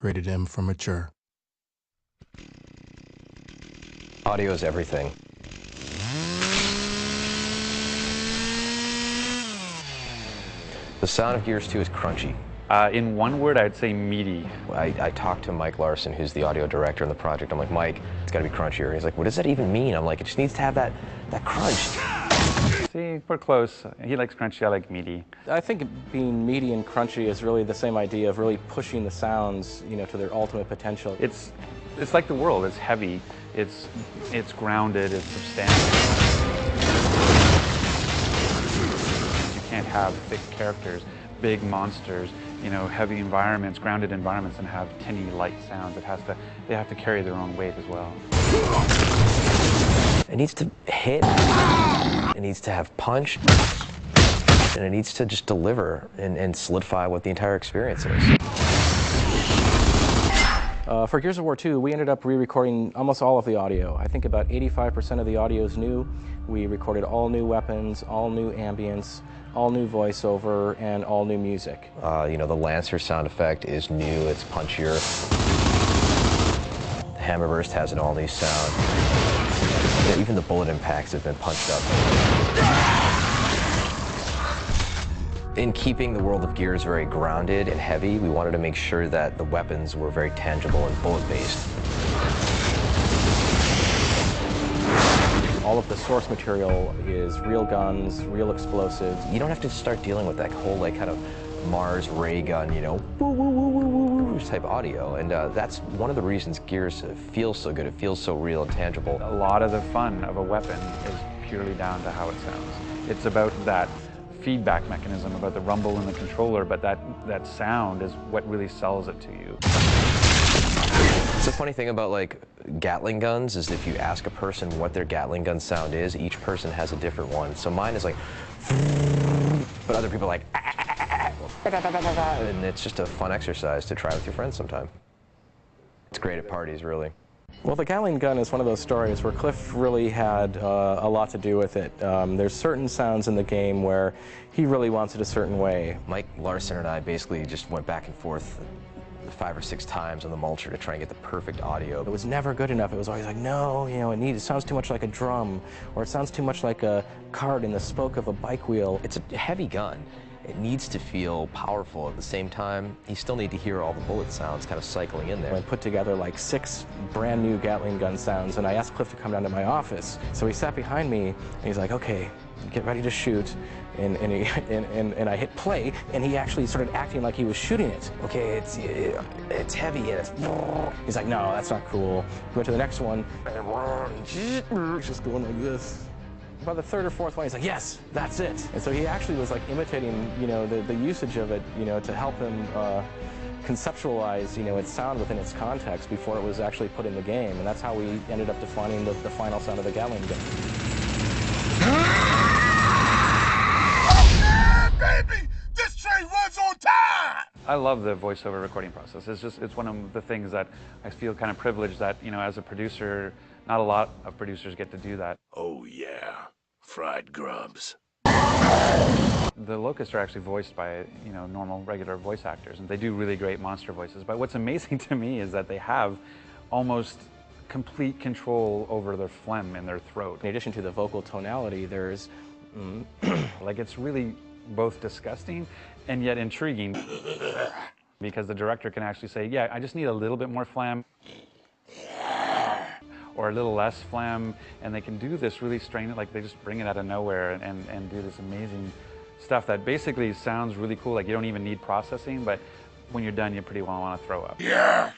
Rated M for mature. Audio is everything. The sound of Gears 2 is crunchy. In one word, I'd say meaty. I talked to Mike Larson, who's the audio director on the project. I'm like, Mike, it's gotta be crunchier. He's like, what does that even mean? I'm like, it just needs to have that crunch. See, we're close. He likes crunchy, I like meaty. I think being meaty and crunchy is really the same idea of really pushing the sounds, to their ultimate potential. It's like the world. It's heavy. It's grounded. It's substantial. You can't have thick characters, big monsters, heavy environments, grounded environments, and have tinny, light sounds. They have to carry their own weight as well. It needs to hit, it needs to have punch, and it needs to just deliver and solidify what the entire experience is. For Gears of War 2, we ended up re-recording almost all of the audio. I think about 85% of the audio is new. We recorded all new weapons, all new ambience, all new voiceover, and all new music. The Lancer sound effect is new, it's punchier. The Hammerburst has an all-new sound. Even the bullet impacts have been punched up. In keeping the world of Gears very grounded and heavy, we wanted to make sure that the weapons were very tangible and bullet-based. All of the source material is real guns, real explosives. You don't have to start dealing with that whole kind of Mars ray gun, woo woo woo woo woo woo type audio, and that's one of the reasons Gears feels so good. It feels so real and tangible. A lot of the fun of a weapon is purely down to how it sounds. It's about that feedback mechanism, about the rumble in the controller, but that sound is what really sells it to you. It's the funny thing about Gatling guns is if you ask a person what their Gatling gun sound is, each person has a different one. So mine is like, but other people are like, and it's just a fun exercise to try with your friends sometime. It's great at parties, really. Well, the Gatling gun is one of those stories where Cliff really had a lot to do with it. There's certain sounds in the game where he really wants it a certain way. Mike Larson and I basically just went back and forth 5 or 6 times on the mulcher to try and get the perfect audio. It was never good enough. It was always like, no, it sounds too much like a drum, or it sounds too much like a cart in the spoke of a bike wheel. It's a heavy gun. It needs to feel powerful. At the same time, you still need to hear all the bullet sounds kind of cycling in there. I put together 6 brand new Gatling gun sounds, and I asked Cliff to come down to my office. So he sat behind me, and he's like, okay, get ready to shoot. And I hit play, and he actually started acting like he was shooting it. Okay, it's heavy, and it's... He's like, no, that's not cool. We went to the next one, and it's just going like this. By the 3rd or 4th one, he's like, yes, that's it. And so he actually was imitating, the usage of it, to help him conceptualize, its sound within its context before it was actually put in the game. And that's how we ended up defining the final sound of the Gatling gun. Baby, this train runs on time! I love the voiceover recording process. It's one of the things that I feel kind of privileged that, as a producer, not a lot of producers get to do that. Oh yeah, fried grubs. The Locusts are actually voiced by, normal, regular voice actors, and they do really great monster voices. But what's amazing to me is that they have almost complete control over their phlegm in their throat. In addition to the vocal tonality, there's... it's really both disgusting and yet intriguing because the director can actually say, yeah, I just need a little bit more phlegm or a little less phlegm, and they can do this really strange, they just bring it out of nowhere and do this amazing stuff that basically sounds really cool, you don't even need processing, but when you're done, you pretty well want to throw up. Yeah!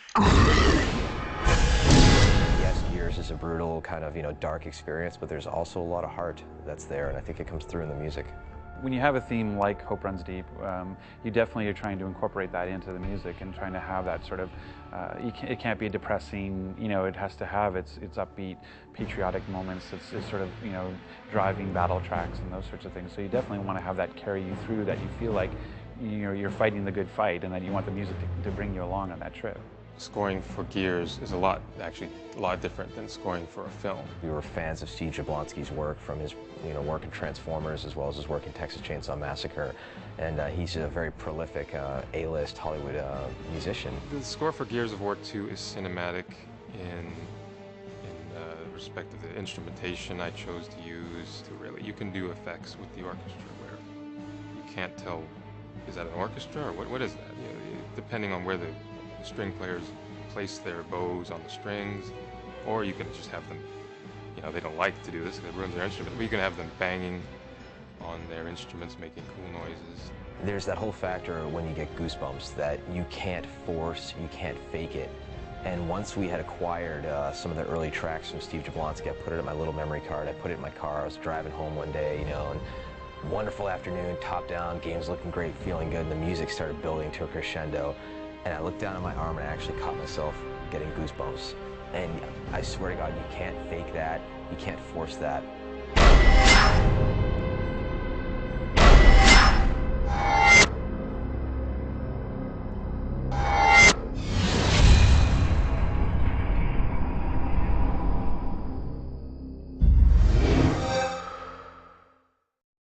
Yes, Gears is a brutal kind of, dark experience, but there's also a lot of heart that's there, and I think it comes through in the music. When you have a theme like Hope Runs Deep, you definitely are trying to incorporate that into the music and trying to have that sort of, it can't be depressing, it has to have its upbeat, patriotic moments, it's sort of, driving battle tracks and those sorts of things. So you definitely want to have that carry you through, that you feel like you're fighting the good fight and that you want the music to bring you along on that trip. scoring for Gears is actually a lot different than scoring for a film. We were fans of Steve Jablonsky's work, from his work in Transformers as well as his work in Texas Chainsaw Massacre, and he's a very prolific A-list Hollywood musician. The score for Gears of War 2 is cinematic in respect of the instrumentation I chose to use. You can do effects with the orchestra where you can't tell, is that an orchestra or what is that? Depending on where the string players place their bows on the strings, or you can just have them, they don't like to do this because it ruins their instrument, but you can have them banging on their instruments, making cool noises. There's that whole factor when you get goosebumps that you can't force, you can't fake it. And once we had acquired some of the early tracks from Steve Jablonsky, I put it in my little memory card, I put it in my car, I was driving home one day, and wonderful afternoon, top down, game's looking great, feeling good, and the music started building to a crescendo. And I looked down at my arm and I actually caught myself getting goosebumps. And I swear to God, you can't fake that, you can't force that.